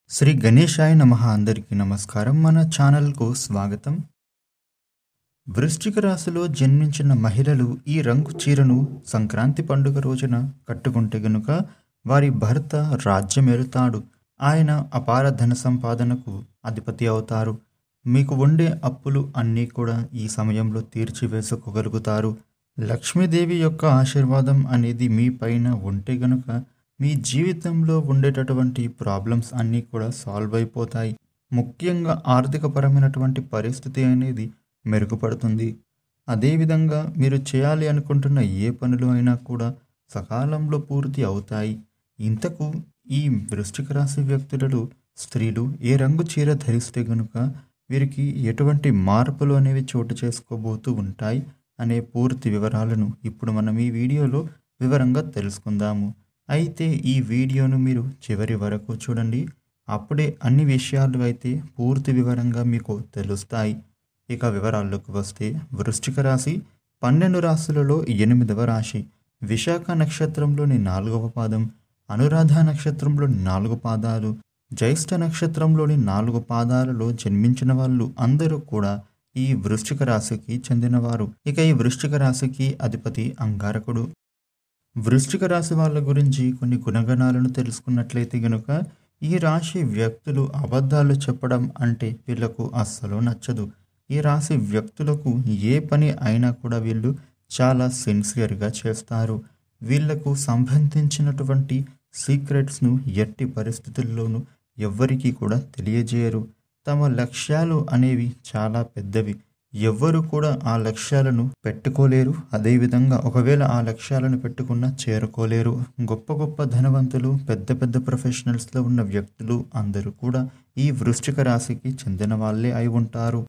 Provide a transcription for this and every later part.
శ్రీ గణేశాయ నమః. అందరికీ నమస్కారం. మన ఛానల్కు స్వాగతం. వృశ్చిక రాశిలో జన్మించిన మహిళలు ఈ రంగు చీరను సంక్రాంతి పండుగ రోజున కట్టుకుంటే గనుక వారి భర్త రాజ్యమేలుతాడు. ఆయన అపార ధన సంపాదనకు అధిపతి అవుతారు. మీకు ఉండే అప్పులు అన్నీ కూడా ఈ సమయంలో తీర్చివేసుకోగలుగుతారు. లక్ష్మీదేవి యొక్క ఆశీర్వాదం అనేది మీ పైన ఉంటే గనుక మీ జీవితంలో ఉండేటటువంటి ప్రాబ్లమ్స్ అన్నీ కూడా సాల్వ్ అయిపోతాయి. ముఖ్యంగా ఆర్థికపరమైనటువంటి పరిస్థితి అనేది మెరుగుపడుతుంది. అదేవిధంగా మీరు చేయాలి అనుకుంటున్న ఏ పనులు అయినా కూడా సకాలంలో పూర్తి అవుతాయి. ఇంతకు ఈ వృశ్చిక రాశి వ్యక్తులలో స్త్రీలు ఏ రంగు చీర ధరిస్తే గనుక వీరికి ఎటువంటి మార్పులు అనేవి చోటు చేసుకోబోతూ ఉంటాయి అనే పూర్తి వివరాలను ఇప్పుడు మనం ఈ వీడియోలో వివరంగా తెలుసుకుందాము. అయితే ఈ వీడియోను మీరు చివరి వరకు చూడండి. అప్పుడే అన్ని విషయాలు అయితే పూర్తి వివరంగా మీకు తెలుస్తాయి. ఇక వివరాల్లోకి వస్తే, వృశ్చిక రాశి 12 రాశులలో 8వ రాశి. విశాఖ నక్షత్రంలోని 4వ పాదం, అనురాధ నక్షత్రంలోని 4 పాదాలు, జ్యేష్ఠ నక్షత్రంలోని 4 పాదాలలో జన్మించిన వాళ్ళు అందరూ కూడా ఈ వృశ్చిక రాశికి చెందినవారు. ఇక ఈ వృశ్చిక రాశికి అధిపతి అంగారకుడు. వృశ్చిక రాశి వాళ్ళ గురించి కొన్ని గుణగణాలను తెలుసుకున్నట్లయితే గనుక, ఈ రాశి వ్యక్తులు అబద్ధాలు చెప్పడం అంటే వీళ్ళకు అస్సలు నచ్చదు. ఈ రాశి వ్యక్తులకు ఏ పని అయినా కూడా వీళ్ళు చాలా సిన్సియర్గా చేస్తారు. వీళ్లకు సంబంధించినటువంటి సీక్రెట్స్ను ఎట్టి పరిస్థితుల్లోనూ ఎవ్వరికీ కూడా తెలియజేయరు. తమ లక్ష్యాలు అనేవి చాలా పెద్దవి. ఎవ్వరు కూడా ఆ లక్ష్యాలను పెట్టుకోలేరు. అదేవిధంగా ఒకవేళ ఆ లక్ష్యాలను పెట్టుకున్నా చేరుకోలేరు. గొప్ప గొప్ప ధనవంతులు, పెద్ద పెద్ద ప్రొఫెషనల్స్లో ఉన్న వ్యక్తులు అందరూ కూడా ఈ వృశ్చిక రాశికి చెందిన వాళ్ళే అయి ఉంటారు.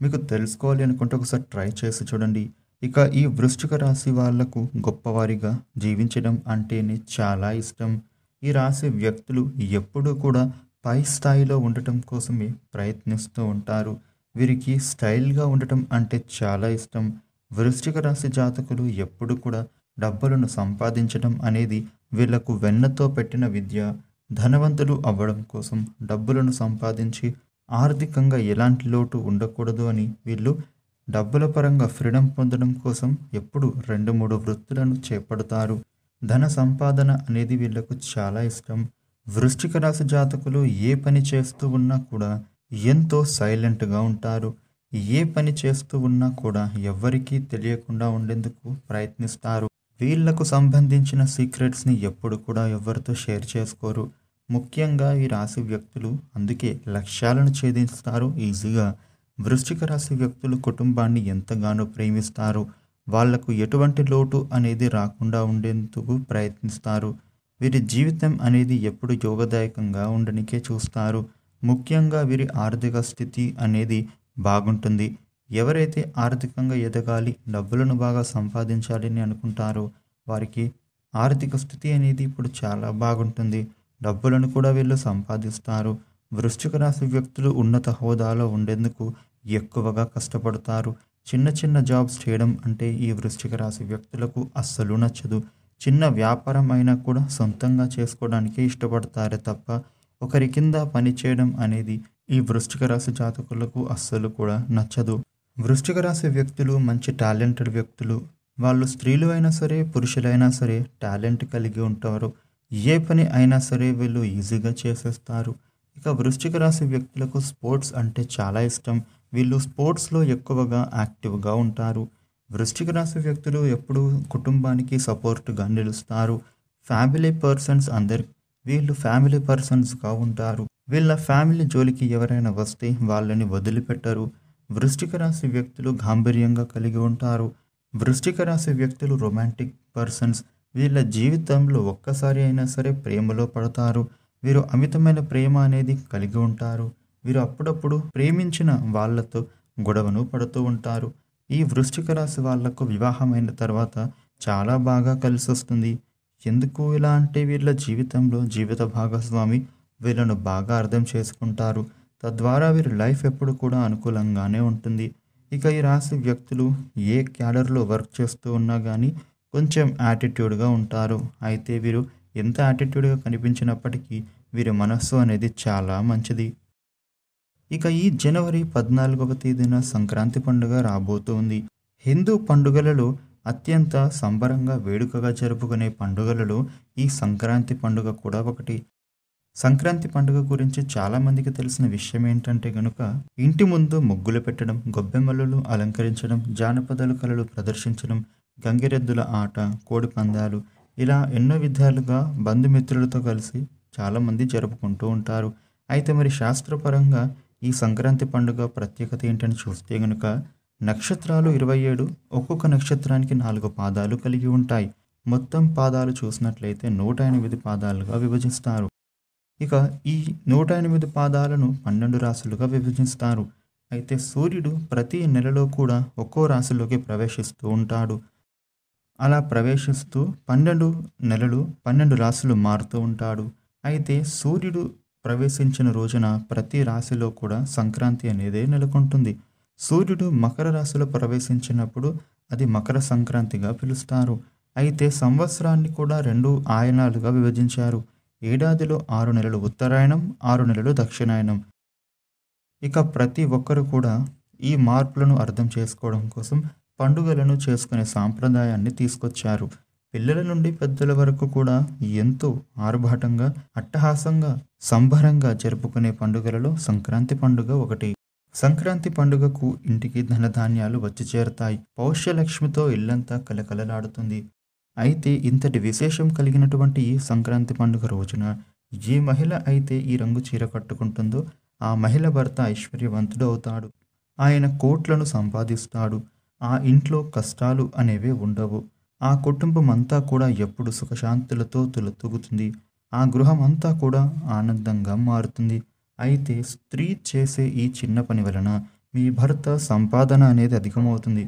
మీకు తెలుసుకోవాలి అనుకుంటే ఒకసారి ట్రై చేసి చూడండి. ఇక ఈ వృశ్చిక రాశి వాళ్లకు గొప్పవారిగా జీవించడం అంటేనే చాలా ఇష్టం. ఈ రాశి వ్యక్తులు ఎప్పుడూ కూడా పై స్థాయిలో ఉండటం కోసమే ప్రయత్నిస్తూ ఉంటారు. వీరికి స్టైల్గా ఉండటం అంటే చాలా ఇష్టం. వృశ్చిక రాశి జాతకులు ఎప్పుడు కూడా డబ్బులను సంపాదించడం అనేది వీళ్లకు వెన్నతో పెట్టిన విద్య. ధనవంతులు అవ్వడం కోసం డబ్బులను సంపాదించి ఆర్థికంగా ఎలాంటి లోటు ఉండకూడదు అని వీళ్ళు డబ్బుల పరంగా ఫ్రీడమ్ పొందడం కోసం ఎప్పుడు 2-3 వృత్తులను చేపడతారు. ధన సంపాదన అనేది వీళ్లకు చాలా ఇష్టం. వృశ్చిక రాశి జాతకులు ఏ పని చేస్తూ ఉన్నా కూడా ఎంతో సైలెంట్గా ఉంటారు. ఏ పని చేస్తూ ఉన్నా కూడా ఎవ్వరికీ తెలియకుండా ఉండేందుకు ప్రయత్నిస్తారు. వీళ్లకు సంబంధించిన సీక్రెట్స్ని ఎప్పుడు కూడా ఎవరితో షేర్ చేసుకోరు. ముఖ్యంగా ఈ రాశి వ్యక్తులు అందుకే లక్ష్యాలను ఛేదిస్తారు ఈజీగా. వృశ్చిక రాశి వ్యక్తులు కుటుంబాన్ని ఎంతగానో ప్రేమిస్తారు. వాళ్లకు ఎటువంటి లోటు అనేది రాకుండా ఉండేందుకు ప్రయత్నిస్తారు. వీరి జీవితం అనేది ఎప్పుడు యోగదాయకంగా ఉండడానికే చూస్తారు. ముఖ్యంగా వీరి ఆర్థిక స్థితి అనేది బాగుంటుంది. ఎవరైతే ఆర్థికంగా ఎదగాలి, డబ్బులను బాగా సంపాదించాలని అనుకుంటారో వారికి ఆర్థిక స్థితి అనేది ఇప్పుడు చాలా బాగుంటుంది. డబ్బులను కూడా వీళ్ళు సంపాదిస్తారు. వృశ్చిక రాశి వ్యక్తులు ఉన్నత హోదాలో ఉండేందుకు ఎక్కువగా కష్టపడతారు. చిన్న చిన్న జాబ్స్ చేయడం అంటే ఈ వృశ్చిక రాశి వ్యక్తులకు అస్సలు నచ్చదు. చిన్న వ్యాపారం అయినా కూడా సొంతంగా చేసుకోవడానికే ఇష్టపడతారే తప్ప ఒకరి కింద పని చేయడం అనేది ఈ వృశ్చిక రాశి జాతకులకు అస్సలు కూడా నచ్చదు. వృశ్చిక రాశి వ్యక్తులు మంచి టాలెంటెడ్ వ్యక్తులు. వాళ్ళు స్త్రీలు అయినా సరే, పురుషులైనా సరే టాలెంట్ కలిగి ఉంటారు. ఏ పని అయినా సరే వీళ్ళు ఈజీగా చేసేస్తారు. ఇక వృశ్చిక రాశి వ్యక్తులకు స్పోర్ట్స్ అంటే చాలా ఇష్టం. వీళ్ళు స్పోర్ట్స్లో ఎక్కువగా యాక్టివ్గా ఉంటారు. వృశ్చిక రాశి వ్యక్తులు ఎప్పుడూ కుటుంబానికి సపోర్ట్గా నిలుస్తారు. ఫ్యామిలీ పర్సన్స్ వీళ్ళు ఫ్యామిలీ పర్సన్స్గా ఉంటారు. వీళ్ళ ఫ్యామిలీ జోలికి ఎవరైనా వస్తే వాళ్ళని వదిలిపెట్టరు. వృశ్చిక రాశి వ్యక్తులు గాంభీర్యంగా కలిగి ఉంటారు. వృశ్చిక రాశి వ్యక్తులు రొమాంటిక్ పర్సన్స్. వీళ్ళ జీవితంలో ఒక్కసారి అయినా సరే ప్రేమలో పడతారు. వీరు అమితమైన ప్రేమ అనేది కలిగి ఉంటారు. వీరు అప్పుడప్పుడు ప్రేమించిన వాళ్ళతో గొడవను పడుతూ ఉంటారు. ఈ వృశ్చిక రాశి వాళ్లకు వివాహమైన తర్వాత చాలా బాగా కలిసి వస్తుంది. ఎందుకు ఇలా అంటే వీళ్ళ జీవితంలో జీవిత భాగస్వామి వీళ్ళను బాగా అర్థం చేసుకుంటారు. తద్వారా వీరి లైఫ్ ఎప్పుడు కూడా అనుకూలంగానే ఉంటుంది. ఇక ఈ రాశి వ్యక్తులు ఏ క్యాడర్లో వర్క్ చేస్తూ ఉన్నా కానీ కొంచెం యాటిట్యూడ్గా ఉంటారు. అయితే వీరు ఎంత యాటిట్యూడ్గా కనిపించినప్పటికీ వీరి మనస్సు అనేది చాలా మంచిది. ఇక ఈ జనవరి 14వ తేదీన సంక్రాంతి పండుగ రాబోతోంది. హిందూ పండుగలలో అత్యంత సంబరంగా వేడుకగా జరుపుకునే పండుగలలో ఈ సంక్రాంతి పండుగ కూడా ఒకటి. సంక్రాంతి పండుగ గురించి చాలామందికి తెలిసిన విషయం ఏంటంటే గనుక, ఇంటి ముందు ముగ్గులు పెట్టడం, గొబ్బెమ్మలను అలంకరించడం, జానపదాల కళలు ప్రదర్శించడం, గంగిరెద్దుల ఆట, కోడి పందాలు, ఇలా ఎన్నో విధాలుగా బంధుమిత్రులతో కలిసి చాలామంది జరుపుకుంటూ ఉంటారు. అయితే మరి శాస్త్రపరంగా ఈ సంక్రాంతి పండుగ ప్రత్యేకత ఏంటని చూస్తే గనుక, నక్షత్రాలు 27, ఒక్కొక్క నక్షత్రానికి 4 పాదాలు కలిగి ఉంటాయి. మొత్తం పాదాలు చూసినట్లయితే 108 పాదాలుగా విభజిస్తారు. ఇక ఈ 108 పాదాలను 12 రాశులుగా విభజిస్తారు. అయితే సూర్యుడు ప్రతి నెలలో కూడా ఒక్కో రాశిలోకి ప్రవేశిస్తూ ఉంటాడు. అలా ప్రవేశిస్తూ 12 నెలలు 12 రాశులు మారుతూ ఉంటాడు. అయితే సూర్యుడు ప్రవేశించిన రోజున ప్రతి రాశిలో కూడా సంక్రాంతి అనేదే నెలకొంటుంది. సూర్యుడు మకర రాశిలో ప్రవేశించినప్పుడు అది మకర సంక్రాంతిగా పిలుస్తారు. అయితే సంవత్సరాన్ని కూడా 2 ఆయనాలుగా విభజించారు. ఏడాదిలో 6 నెలలు ఉత్తరాయణం, 6 నెలలు దక్షిణాయనం. ఇక ప్రతి ఒక్కరు కూడా ఈ మార్పులను అర్థం చేసుకోవడం కోసం పండుగలను చేసుకునే సాంప్రదాయాన్ని తీసుకొచ్చారు. పిల్లల నుండి పెద్దల వరకు కూడా ఎంతో ఆర్భాటంగా, అట్టహాసంగా, సంబరంగా జరుపుకునే పండుగలలో సంక్రాంతి పండుగ ఒకటి. సంక్రాంతి పండుగకు ఇంటికి ధనధాన్యాలు వచ్చి చేరతాయి. పౌష్యలక్ష్మితో ఇల్లంతా కలకలలాడుతుంది. అయితే ఇంతటి విశేషం కలిగినటువంటి ఈ సంక్రాంతి పండుగ రోజున ఏ మహిళ అయితే ఈ రంగు చీర కట్టుకుంటుందో ఆ మహిళ భర్త ఐశ్వర్యవంతుడు అవుతాడు. ఆయన కోట్లను సంపాదిస్తాడు. ఆ ఇంట్లో కష్టాలు అనేవి ఉండవు. ఆ కుటుంబం అంతా కూడా ఎప్పుడు సుఖశాంతులతో తులతూగుతుంది. ఆ గృహం అంతా కూడా ఆనందంగా మారుతుంది. అయితే స్త్రీ చేసే ఈ చిన్న పని వలన మీ భర్త సంపాదన అనేది అధికమవుతుంది.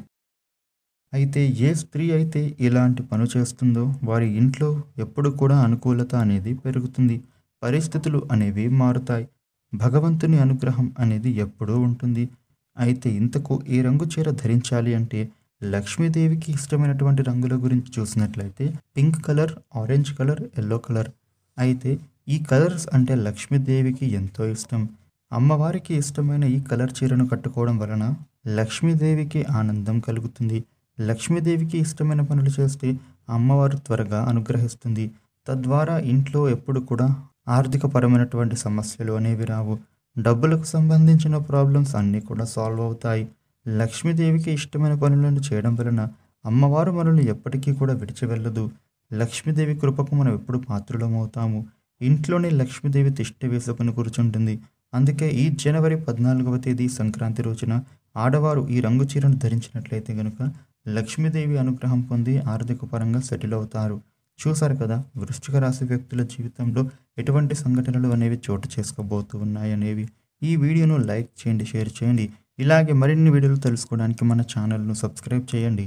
అయితే ఏ స్త్రీ అయితే ఇలాంటి పని చేస్తుందో వారి ఇంట్లో ఎప్పుడు కూడా అనుకూలత అనేది పెరుగుతుంది. పరిస్థితులు అనేవి మారుతాయి. భగవంతుని అనుగ్రహం అనేది ఎప్పుడూ ఉంటుంది. అయితే ఇంతకు ఈ రంగు చీర ధరించాలి అంటే లక్ష్మీదేవికి ఇష్టమైనటువంటి రంగుల గురించి చూసినట్లయితే pink colour, orange colour, yellow colour. అయితే ఈ కలర్స్ అంటే లక్ష్మీదేవికి ఎంతో ఇష్టం. అమ్మవారికి ఇష్టమైన ఈ కలర్ చీరను కట్టుకోవడం వలన లక్ష్మీదేవికి ఆనందం కలుగుతుంది. లక్ష్మీదేవికి ఇష్టమైన పనులు చేస్తే అమ్మవారు త్వరగా అనుగ్రహిస్తుంది. తద్వారా ఇంట్లో ఎప్పుడు కూడా ఆర్థికపరమైనటువంటి సమస్యలు అనేవి రావు. డబ్బులకు సంబంధించిన ప్రాబ్లమ్స్ అన్నీ కూడా సాల్వ్ అవుతాయి. లక్ష్మీదేవికి ఇష్టమైన పనులను చేయడం వలన అమ్మవారు మనల్ని ఎప్పటికీ కూడా విడిచి వెళ్ళదు. లక్ష్మీదేవి కృపకు మనం ఎప్పుడు పాత్రులమవుతాము. ఇంట్లోనే లక్ష్మీదేవి తిష్ట వేసుకుని కూర్చుంటుంది. అందుకే ఈ జనవరి 14వ తేదీ సంక్రాంతి రోజున ఆడవారు ఈ రంగు చీరను ధరించినట్లయితే గనుక లక్ష్మీదేవి అనుగ్రహం పొంది ఆర్థిక పరంగా సెటిల్ అవుతారు. చూసారు కదా, వృశ్చిక రాశి వ్యక్తుల జీవితంలో ఎటువంటి సంఘటనలు అనేవి చోటు చేసుకోబోతూ ఉన్నాయి అనేవి. ఈ వీడియోను లైక్ చేయండి, షేర్ చేయండి. ఇలాగే మరిన్ని వీడియోలు తెలుసుకోవడానికి మన ఛానల్ను సబ్స్క్రైబ్ చేయండి.